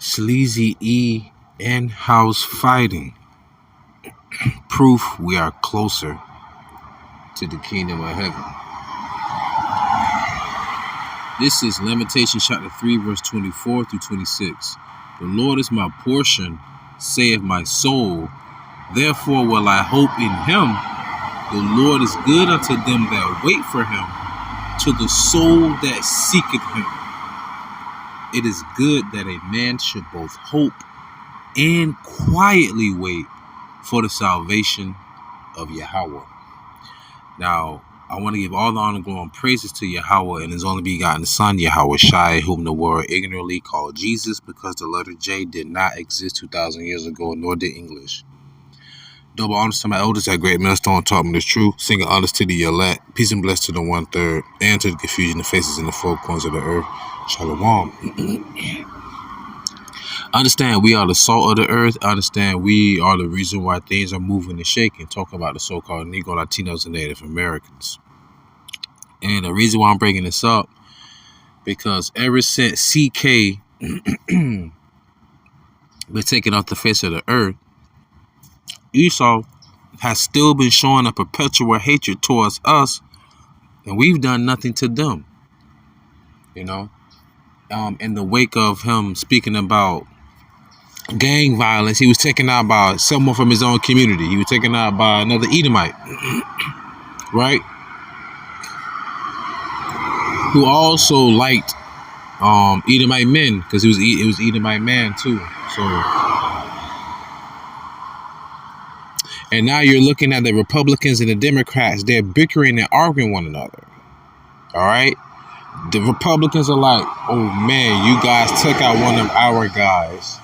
Sleazy E in-house fighting. Proof we are closer to the kingdom of heaven. This is Lamentations chapter 3, verse 24 through 26. The Lord is my portion, saith my soul. Therefore will I hope in him. The Lord is good unto them that wait for him, to the soul that seeketh him. It is good that a man should both hope and quietly wait for the salvation of Yahawah. Now, I want to give all the honor, glory, and praises to Yahawah and his only begotten Son, YAHAWASHI, whom the world ignorantly called Jesus, because the letter J did not exist 2,000 years ago, nor did English. Double honors to my elders at Great MILESTONE taught me the truth. Singing honors to the elect. Peace and bless to the 1/3, and to the confusion of faces in the four corners of the earth. Shalom. Understand we are the salt of the earth. Understand we are the reason why things are moving and shaking. Talk about the so-called Negro, Latinos, and Native Americans. And the reason why I'm bringing this up, because ever since CK been taken off the face of the earth, Esau has still been showing a perpetual hatred towards us, and we've done nothing to them. You know, in the wake of him speaking about gang violence, he was taken out by someone from his own community. He was taken out by another Edomite, right? Who also liked Edomite men, because it was Edomite man too. So, and now you're looking at the Republicans and the Democrats. They're bickering and arguing one another. All right. The Republicans are like, oh man, you guys took out one of our guys.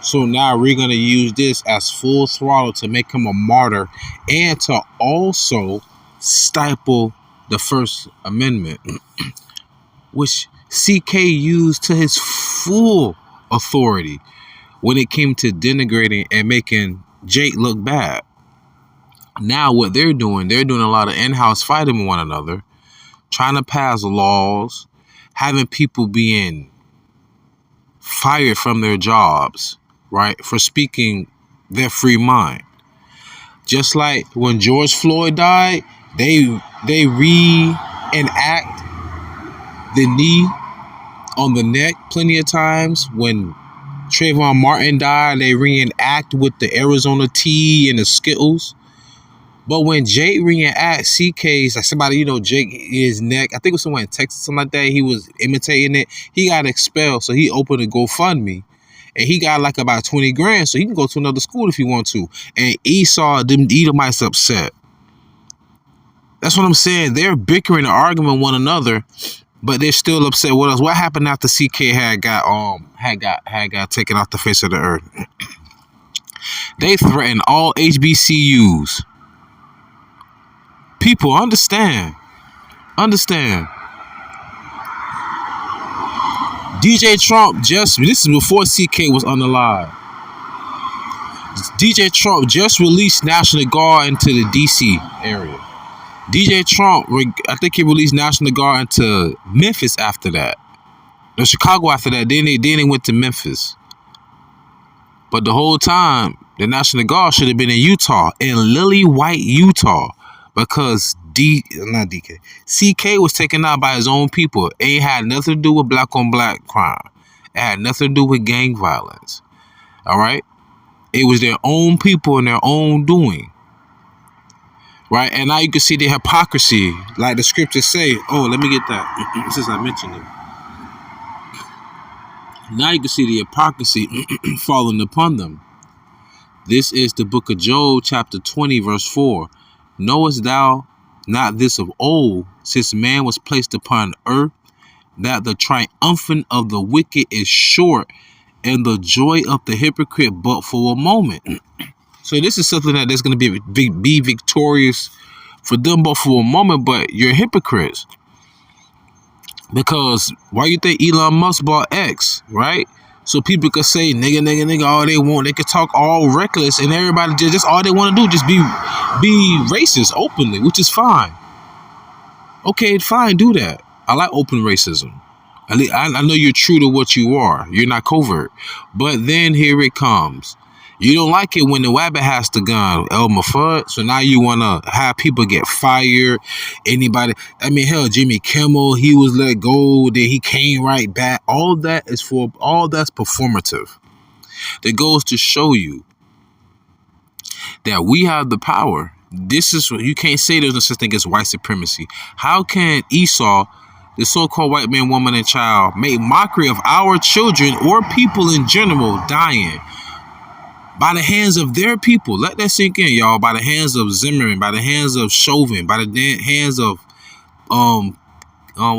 So now we're going to use this as full throttle to make him a martyr and to also stifle the First Amendment, which CK used to his full authority when it came to denigrating and making Jake look bad. Now what they're doing a lot of in-house fighting with one another, trying to pass laws, having people being fired from their jobs, right, for speaking their free mind. Just like when George Floyd died, they reenact the knee on the neck plenty of times. When Trayvon Martin died, they reenact with the Arizona tea and the Skittles. But when Jake reenacts CK's, like somebody, Jake, his neck, I think it was someone in Texas, something like that, he was imitating it. He got expelled, so he opened a GoFundMe. And he got like about 20 grand, so he can go to another school if he wants to. And Esau, them Edomites upset. That's what I'm saying. They're bickering and arguing with one another, but they're still upset with us. What happened after CK had got taken off the face of the earth? They threatened all HBCUs. People, understand. DJ Trump this is before CK was on the live. DJ Trump just released National Guard into the DC area. DJ Trump, I think he released National Guard into Memphis after that. No, Chicago after that. Then they went to Memphis. But the whole time, the National Guard should have been in Utah, in Lily White, Utah. Because CK was taken out by his own people. It had nothing to do with black on black crime. It had nothing to do with gang violence. All right? It was their own people and their own doing. Right? And now you can see the hypocrisy. Like the scriptures say. Oh, let me get that. Since I mentioned it. Now you can see the hypocrisy falling upon them. This is the book of Job, chapter 20, verse 4. Knowest thou not this of old, since man was placed upon earth, that the triumphant of the wicked is short, and the joy of the hypocrite but for a moment? So this is something that's going to be victorious for them but for a moment, but you're hypocrites. Because why you think Elon Musk bought X, right? So people could say nigga all they want. They could talk all reckless, and everybody just all they want to do just be racist openly, which is fine. Okay, fine, do that. I like open racism. I know you're true to what you are. You're not covert. But then here it comes. You don't like it when the Wabbit has the gun, Elmer Fudd. So now you want to have people get fired. Anybody. I mean, hell, Jimmy Kimmel, he was let go. Then he came right back. All that's performative. That goes to show you that we have the power. This is what you can't say there's no such thing as white supremacy. How can Esau, the so-called white man, woman, and child, make mockery of our children or people in general dying by the hands of their people? Let that sink in, y'all. By the hands of Zimmerman, by the hands of Chauvin, by the hands of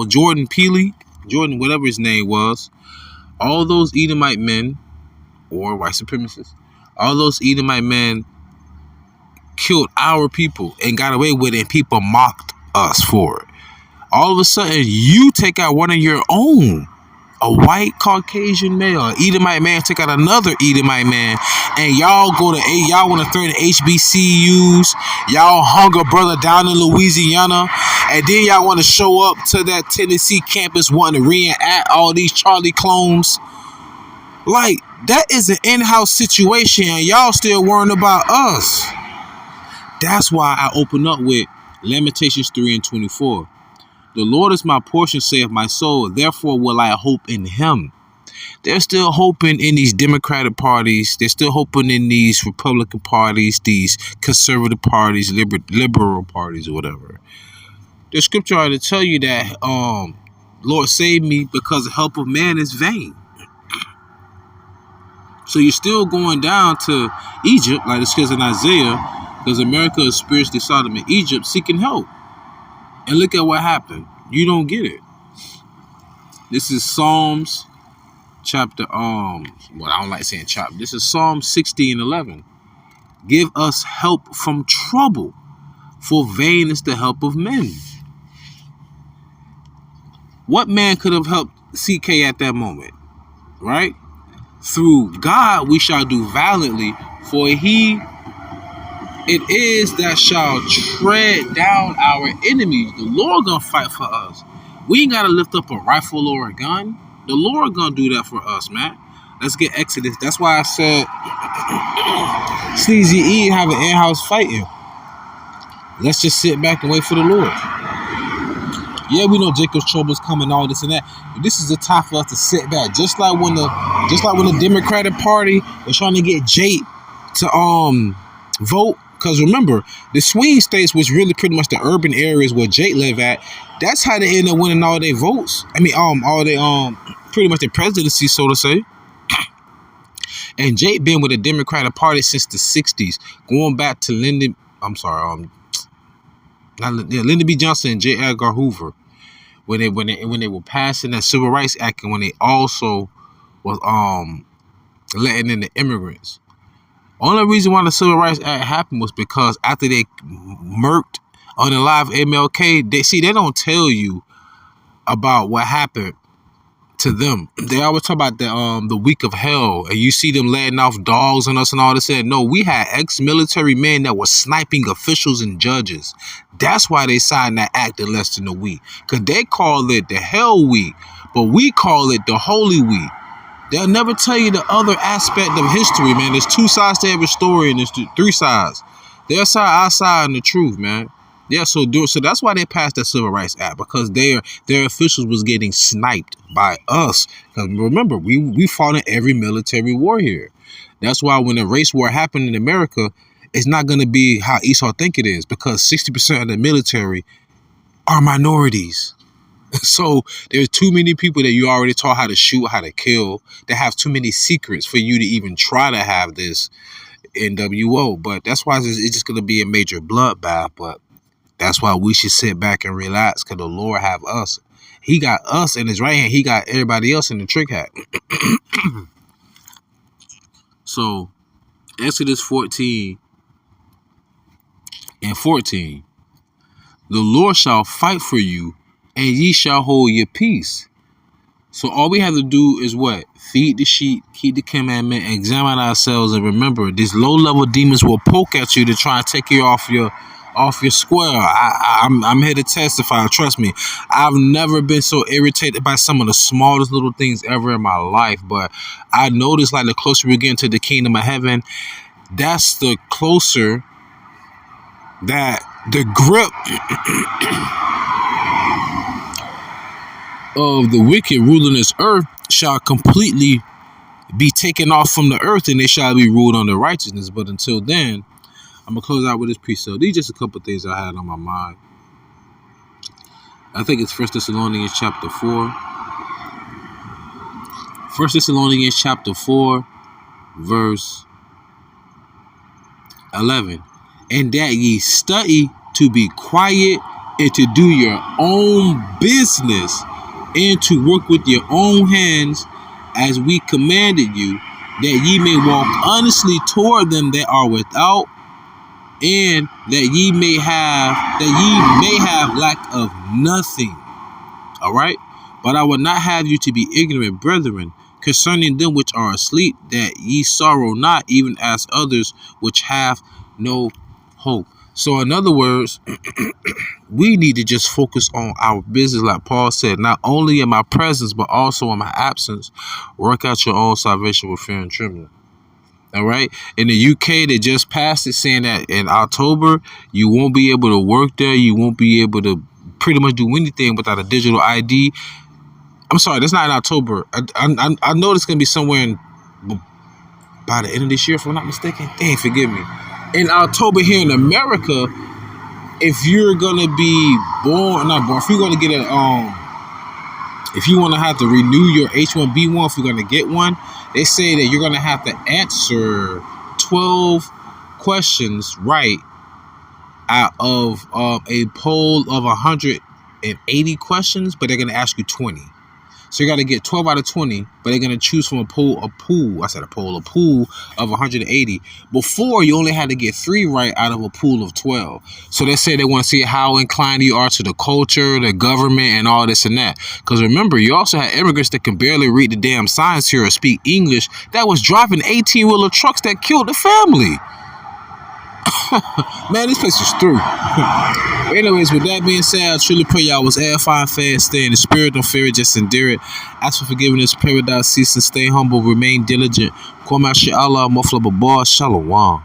Jordan Peele, Jordan, whatever his name was. All those Edomite men, or white supremacists, all those Edomite men killed our people and got away with it, and people mocked us for it. All of a sudden, you take out one of your own, a white Caucasian male, an Edomite man, take out another Edomite man, and y'all y'all want to threaten HBCUs, y'all hung a brother down in Louisiana, and then y'all want to show up to that Tennessee campus wanting to reenact all these Charlie clones. Like, that is an in-house situation, and y'all still worrying about us. That's why I open up with Lamentations 3:24. The Lord is my portion, saith my soul, therefore will I hope in him. They're still hoping in these Democratic parties. They're still hoping in these Republican parties, these conservative parties, liberal parties, or whatever. The scripture ought to tell you that, Lord save me, because the help of man is vain. So you're still going down to Egypt, like it says in Isaiah, because America is spiritually Sodom in Egypt, seeking help. And look at what happened. You don't get it. This is Psalms chapter, I don't like saying chapter. This is Psalm 60:11. Give us help from trouble, for vain is the help of men. What man could have helped CK at that moment? Right? Through God we shall do valiantly, for he it is that shall tread down our enemies. The Lord gonna fight for us. We ain't gotta lift up a rifle or a gun. The Lord gonna do that for us, man. Let's get Exodus. That's why I said Sleazy E have an in-house fighting. Let's just sit back and wait for the Lord. Yeah, we know Jacob's trouble's coming, all this and that. But this is the time for us to sit back. Just like when the Democratic Party was trying to get Jake to vote. Because remember, the swing states was really pretty much the urban areas where Jake live at. That's how they end up winning all their votes. I mean, all they pretty much their presidency, so to say. And Jake been with the Democratic Party since the 60s, going back to Lyndon B. Johnson and J. Edgar Hoover, when they were passing that Civil Rights Act, and when they also was letting in the immigrants. Only reason why the Civil Rights Act happened was because after they murked on the live MLK, they don't tell you about what happened to them. They always talk about the week of hell, and you see them letting off dogs on us and all this. No, we had ex-military men that were sniping officials and judges. That's why they signed that act in less than a week, because they call it the hell week, but we call it the holy week. They'll never tell you the other aspect of history, man. There's two sides to every story, and there's three sides. Their side, our side, and the truth, man. Yeah, so that's why they passed that Civil Rights Act, because their officials was getting sniped by us. Because remember, we fought in every military war here. That's why when a race war happened in America, it's not going to be how Esau think it is, because 60% of the military are minorities. So there's too many people that you already taught how to shoot, how to kill, that have too many secrets for you to even try to have this NWO. But that's why it's just going to be a major bloodbath. But that's why we should sit back and relax, because the Lord have us. He got us in his right hand. He got everybody else in the trick hat. So Exodus 14:14. The Lord shall fight for you, and ye shall hold your peace. So all we have to do is what? Feed the sheep, keep the commandment, examine ourselves, and remember, these low-level demons will poke at you to try and take you off your off your square. I'm here to testify. Trust me, I've never been so irritated by some of the smallest little things ever in my life. But I noticed, like, the closer we get into the kingdom of heaven, that's the closer that the grip of the wicked ruling this earth shall completely be taken off from the earth, and they shall be ruled under righteousness. But until then, I'm gonna close out with this precept. These are just a couple of things I had on my mind. I think it's 1 Thessalonians chapter 4. 1 Thessalonians chapter 4, verse 11. And that ye study to be quiet and to do your own business and to work with your own hands as we commanded you, that ye may walk honestly toward them that are without, and that ye may have lack of nothing. All right? But I would not have you to be ignorant, brethren, concerning them which are asleep, that ye sorrow not, even as others which have no hope. So in other words, we need to just focus on our business, like Paul said, not only in my presence, but also in my absence. Work out your own salvation with fear and trembling. All right. In the UK, they just passed it saying that in October, you won't be able to work there. You won't be able to pretty much do anything without a digital ID. I'm sorry, that's not in October. I know it's going to be somewhere in by the end of this year, if I'm not mistaken. Dang, forgive me. In October here in America, if you're going to be if you're going to get if you want to have to renew your H-1B1, if you're going to get one, they say that you're going to have to answer 12 questions right out of a poll of 180 questions, but they're going to ask you 20. So you got to get 12 out of 20, but they're going to choose from a pool of 180. Before, you only had to get 3 right out of a pool of 12. So they say they want to see how inclined you are to the culture, the government, and all this and that. Because remember, you also had immigrants that can barely read the damn signs here or speak English that was driving 18-wheeler trucks that killed the family. Man, this place is through. Anyways, with that being said, I truly pray y'all was edifying, fast, stay in the spirit, don't fear it, just endure it. Ask for forgiveness, paradise, cease and stay humble, remain diligent. Kwame Allah, Mufla Baba, Shalom.